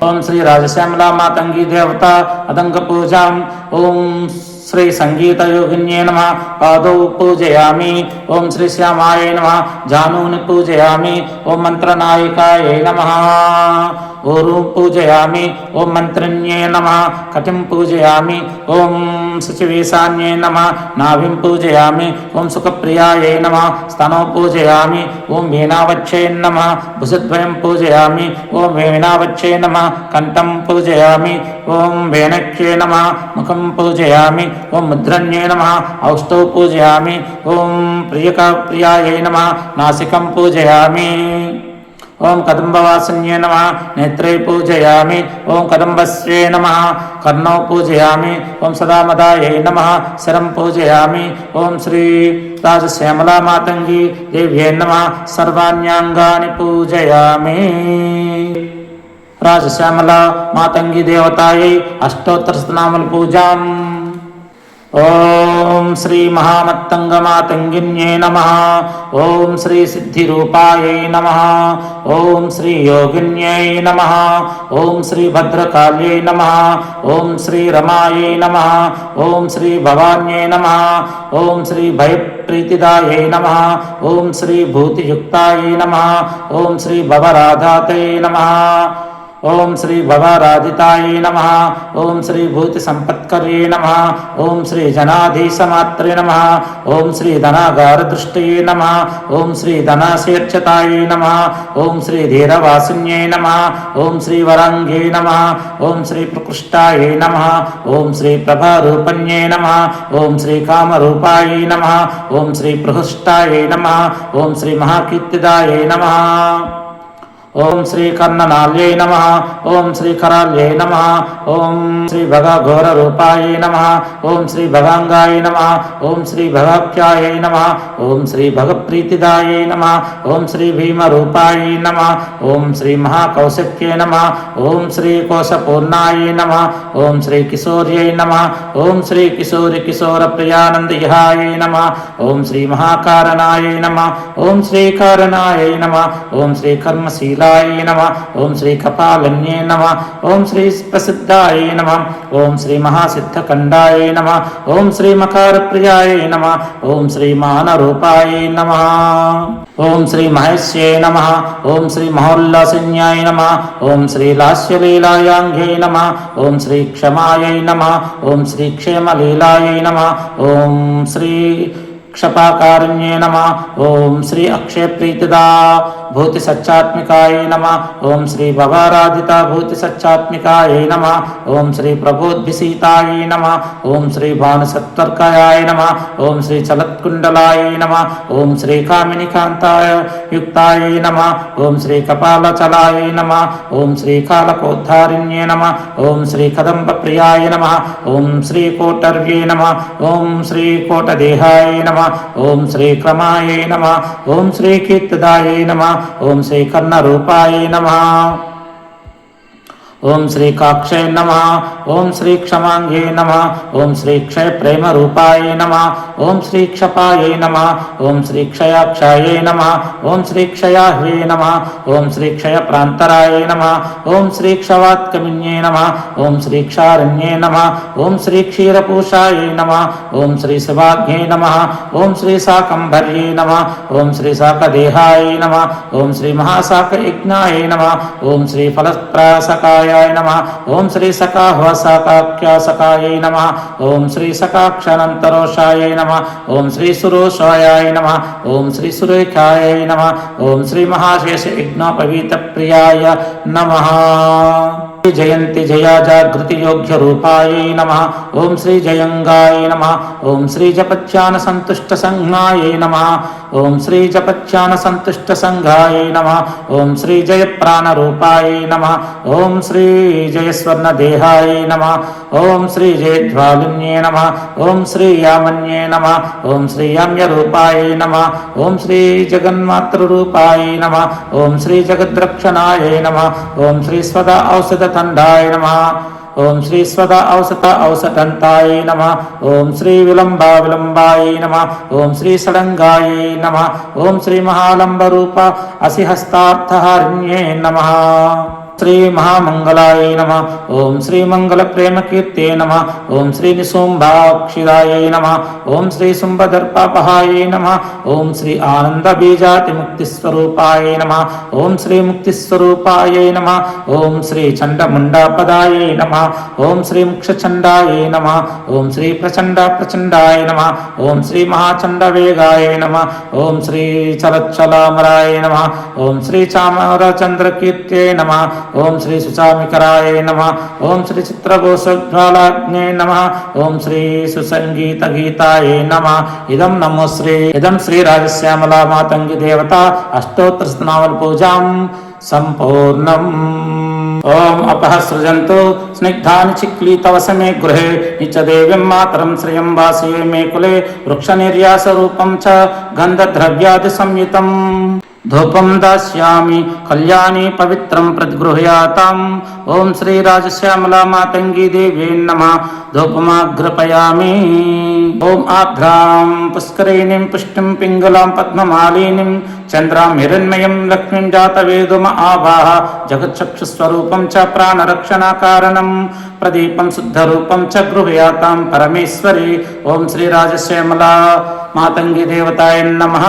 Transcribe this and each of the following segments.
ओम श्री राजश्यामला मातंगी देवता अदंग पूजा। ओम श्री संगीत योगिन्ये नमः पादौ पूजयामि। ओम श्री श्यामाय नमः जानून् पूजयामि। ओम मंत्रनायिकायै नमः ऊरुं पूजयामि। ओम मंत्रण्ये नमः कटिं पूजयामि। ओम शुचिवीसान्ये नमः नाभिं पूजयामि। ओम सुखप्रियायै नमः स्तनौ पूजयामि। ओम वीणावच्छे नमः भुजद्वयं पूजयामि। ओम वीणावच्छे नमः कंठं पूजयामि। ओम वेणक्ये नमः मुखं पूजयामि। ओम मुद्रण्ये नमः औष्ठौ पूजयामि। ओम प्रियायै नमः नासिकं पूजयामि। ओम कदम्बवासिन्ये नमः नेत्रे पूजयामि। ओम कदम्बस्ये नमः कर्णौ पूजयामि। ओम सदामदायै नमः शिरं पूजयामि। ओम श्री राजश्यामला मातंगी देव्यै नमः सर्वाण्यांगानि पूजयामि। राजश्यामला मातंगी देवतायै अष्टोत्तरशतनामल पूजाम्। ओम श्री महामत्तंगमातंगिन्ये नमः। ओम श्री सिद्धिरूपायै नमः। ओम श्री योगिन्यै नमः। ओम श्री भद्रकाल्यै नमः। ओम श्री रमायै नमः। ओम श्री भवान्यै नमः। ओम श्री भयप्रीतिदायै नमः। ओम श्री भूतियुक्तायै नमः। ओम श्री भवराधातये नमः। ओम श्री भवाराधितायै नमः। ओम श्री भूति संपत्कर्ये नमः। ओम श्री जनाधीशमात्रे नमः। ओम श्री धनागार दृष्टये नमः। ओम श्री धनाशीर्षतायै नमः। ओम श्री धीरवासिन्ये नमः। ओम श्री वरांगे नमः। ओम श्री प्रकृष्टायै नमः। ओम श्री प्रभारूपण्ये नमः। ओम श्री कामरूपायै नमः। ओम श्री प्रहृष्टायै नमः। ओम श्री महाकीर्तिदायै नमः। ओम श्री कर्णनाल्यै नमः। ओम श्री कराल्यै नमः। ओम श्री भगघोर रूपायै नमः। ओम श्री भगांगायै नमः। ओम श्री भगाख्यायै नमः। ओम श्री भगप्रीतिदायै नमः। ओम श्री भीम रूपायै नमः। ओम श्री महाकौशिक्ये नमः। ओम श्री कोशपूर्णायै नमः। ओम श्री किशोर्यै नमः। ओम श्री किशोरी किशोर प्रियानंदयायै नमः। ओम श्री महाकारणायै नमः। ओम श्री कारणायै नमः। ओम श्री कर्मशील नमः। ओम श्री कपालन्ये नमः। ओम श्री प्रसिद्धाय नमः। ओम श्री महासिद्धखंडाय नमः। ओम श्री मकार प्रियाय नमः। ओम श्री मानरूपाय नमः। ओम श्री महेश्ये नमः। ओम श्री महोल्लासिन्याय नमः। ओम श्री लास्यलीलायांघे नमः। ओम श्री क्षमायै नमः। ओम श्री क्षेमलीलायै नमः। ओम श्री क्षपाकारिण्ये नमः। ओम श्री अक्षय प्रीतिदा भूति सच्चात्मिकाय नमः। ओम श्री भवाराधिता भूति सच्चात्मिकाय नमः। ओम श्री प्रबोधिसीताय नमः। ओम श्री भानुसत्वर्काय नमः। ओम श्री चलत्कुंडलाय नमः। ओम श्री कामिनीकांताय युक्ताय नमः। ओम श्री कपालचलाय नमः। ओम श्री कालकोद्धारिण्ये नमः। ओम श्री कदंब प्रियाय नमः। ओम श्री कोटर्ये नमः। ओम श्री कोटदेहाय नमः। ओम श्री क्रमाय नमः। ओम श्री कीर्तिदाय नमः। ओम श्री कर्णरूपाय नमः। ओम श्री काक्षय नमः। ओम श्री क्षमांगे नमः। ओम श्री क्षय प्रेम रूपाय नमः। ओम श्री क्षपाय नमः। ओम श्री क्षयाक्षाय नमः। ओम श्री क्षयाह्वे नमः। ओम श्री क्षय प्रांतराय नमः। ओम श्री क्षवात्कमिन्ये नमः। ओम श्री क्षारण्ये नमः। ओम श्री क्षीरपूषाय नमः। ओम श्री शिवाग्ने नमः। ओम श्री शाकंभर्ये नमः। ओम श्री शाकदेहाय नमः। ओम श्री महाशाकयज्ञाय नमः। ओम श्री फलप्रासकाय नमः। ओम श्री सकाह्वसकाख्यासकाय नमः। ओम श्री सकाक्षानंतरोषाय नमः। ओम श्री सुरोषाय नमः। ओम श्री सुरेखाय नमः। ओम श्री महाशेष यज्ञोपवीत प्रियाय नमः। जयंती जया जागृति योग्य रूपाय नमः। ओम श्री जयंगाय नमः। ओम श्री जपच्यान संतुष्ट संघाय नमः। ओम श्री जपच्यान संतुष्ट संघाय नमः। ओम श्री जय प्राण रूपाय नमः। ओम श्री जय स्वर्ण देहाय नमः। ओम श्री जय ज्वालिन्ये नमः। ओम श्री यामन्ये नमः। ओम श्री याम्य रूपाय नमः। ओम श्री जगन्मातृ रूपाय नमः। ओम श्री जगद्रक्षणाय नमः। ओम श्री स्वदा औषध तंडाय नमः। ओम श्री स्वदा औसत औसटंताय नमः। ओम श्री विलंबा विलंबाय नमः। ओम श्री सडंगाय नमः। ओम श्री महालंब रूपा असिहस्तार्थहारिण्ये नमः। శ్రీ మహామంగళాయ నమః. ఓం శ్రీ మంగళ ప్రేమకీర్తే నమః. ఓం శ్రీ నిశుంభాక్షిదాయ నమః. ఓం శ్రీ శుంభదర్పాపహాయ నమః. ఓం శ్రీ ఆనంద బీజాతి ముక్తిస్వరూపాయ నమః. ఓం శ్రీ ముక్తిస్వరూపాయ నమః. ఓం శ్రీ చండముండాపదాయ నమః. ఓం శ్రీ ముక్షచండాయ నమః. ఓం శ్రీ ప్రచండాయ నమః. ఓం శ్రీ మహాచండవేగాయ నమః. ఓం శ్రీ చలచ్చలామరాయ నమః. ఓం శ్రీ చామరచంద్రకీర్తే నమః. ఓం శ్రీ సుచామికరాయ నమః. ఓం శ్రీ చిత్రఘోషజ్వాలాగ్నే నమః. ఓం శ్రీ సుసంగీతగీతాయ నమః. ఇదం శ్రీ రాజశ్యామలా మాతంగి దేవత అష్టోత్తరస్తనావళ పూజాం సంపూర్ణం. ఓం అపః సృజంతు స్నిగ్ధాని చిక్లీ తవ సమే గృహే నిత్యదేవీం మాతరం శ్రియం వాసయే మే కులే వృక్షనిర్యాసరూపం చ గంధద్రవ్యాది సంయుతం. ధూపం దాస్యామి కళ్యాణి పవిత్రం ప్రతిగృహ్యాతాం. ఓం శ్రీ రాజశ్యామలా మాతంగి దేవ్యై నమః. ధూపమాగ్రపయామి. ఓం ఆఘ్రాం పుష్కరిణీం పుష్టిం పింగళాం పద్మమాలినీం చంద్రాం హిరణ్మయం లక్ష్మీం జాతవేదుమ ఆవాహ. జగచ్చక్షుస్వరూపం చ ప్రాణరక్షణాకారణం ప్రదీపం శుద్ధరూపం చ గృహ్యాతాం పరమేశ్వరి. ఓం శ్రీ రాజశ్యామలా మాతంగి దేవతాయ నమః.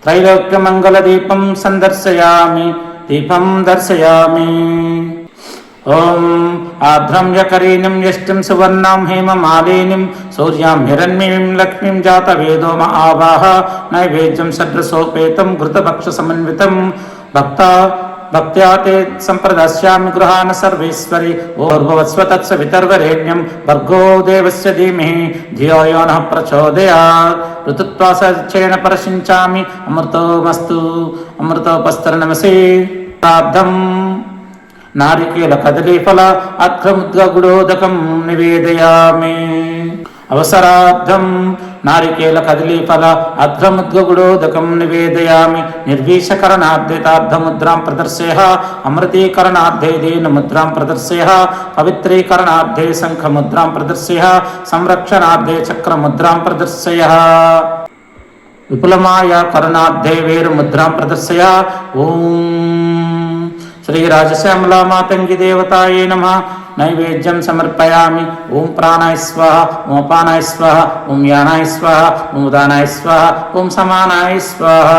త్రైలోక్యమంగళదీపం సందర్శయామి. దీపం దర్శయామి. ఓం ఆర్ద్రం యకరీణిం యష్టిం సువర్ణాం హేమమాలినీం సూర్యాం హిరణ్మయీం లక్ష్మీం జాతవేదోమ ఆవాహ. నైవేద్యం షడ్రసోపేతం ఘృతభక్ష సమన్వితం భక్త్యా తే సంప్రదాస్యామి గృహాన సర్వేశ్వరి. ఓర్భవస్వ తత్సవితర్వరేణ్యం భర్గో దేవస్య ధీమహి ధియో యో నః ప్రచోదయాత్. ఋతుత్వాసచ్చేన పరశించామి అమృతోమస్తు అమృతోపస్తరణమసి. ప్రార్థం నారికేల కదలీఫల అర్ఘ్రముద్గగుడోదకం నివేదయామి. అవసరార్థం నారికేల కదలీఫల అర్ఘ్రముద్గగుడోదకం నివేదయామి. నిర్వీషకరణార్థేతార్థముద్రాం ప్రదర్శయ అమృతీకరణార్థే దేనుముద్రాం ప్రదర్శయ పవిత్రీకరణార్థే శంఖముద్రాం ప్రదర్శయ సంరక్షణార్థే చక్రముద్రాం ప్రదర్శయ విపులమాయ కరుణార్థే వేరుముద్రాం ప్రదర్శయ. ఓం శ్రీ రాజశ్యామలా మాతంగి దేవతాయే నమః. నైవేద్యం సమర్పయామి. ఓం ప్రాణాయ స్వాహ. ఓం అపానాయ స్వాహ. ఓం యానాయ స్వాహ. ఓం ఉదానాయ స్వాహ. ఓం సమానాయ స్వాహ.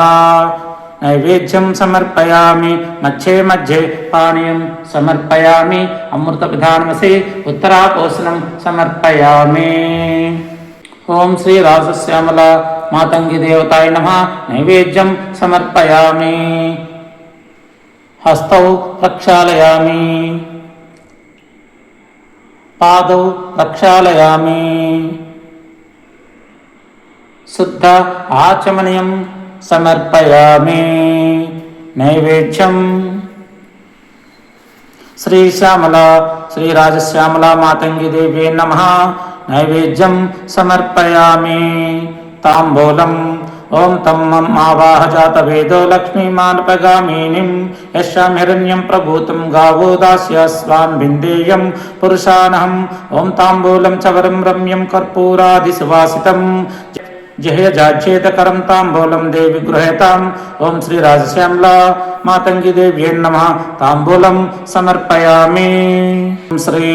నైవేద్యం సమర్పయామి. మధ్యే మధ్యే పానీయం సమర్పయామి. అమృత విధానమసి ఉత్తరాపోసనం సమర్పయామి. ఓం శ్రీ రాజశ్యామలా మాతంగి దేవతాయ నమః. నైవేద్యం సమర్పయామి. హస్తౌ ప్రక్షాళయామి. పాదౌ ప్రక్షాళయామి. శుద్ధ ఆచమనీయం సమర్పయామి. నైవేద్యం శ్రీశ్యామలా శ్రీ రాజశ్యామలా మాతంగి దేవ్యై నమః. నైవేద్యం సమర్పయామి. తాంబూలం. ఓం తం మం ఆవాహ జాతవేదో లక్ష్మీమానపగామినీం యస్యాం హిరణ్యం ప్రభూతం గావో దాస్యాస్వాన్ బిందేయం పురుషానహం. ఓం తాంబూలం చ వరం రమ్యం కర్పూరాది సువాసితం జహ్యజాచ్యేతకరం తాంబూలం దేవి గృహేతాం. ఓం శ్రీ రాజశ్యామలా మాతంగి దేవ్యై నమః. తాంబూలం సమర్పయామి. శ్రీ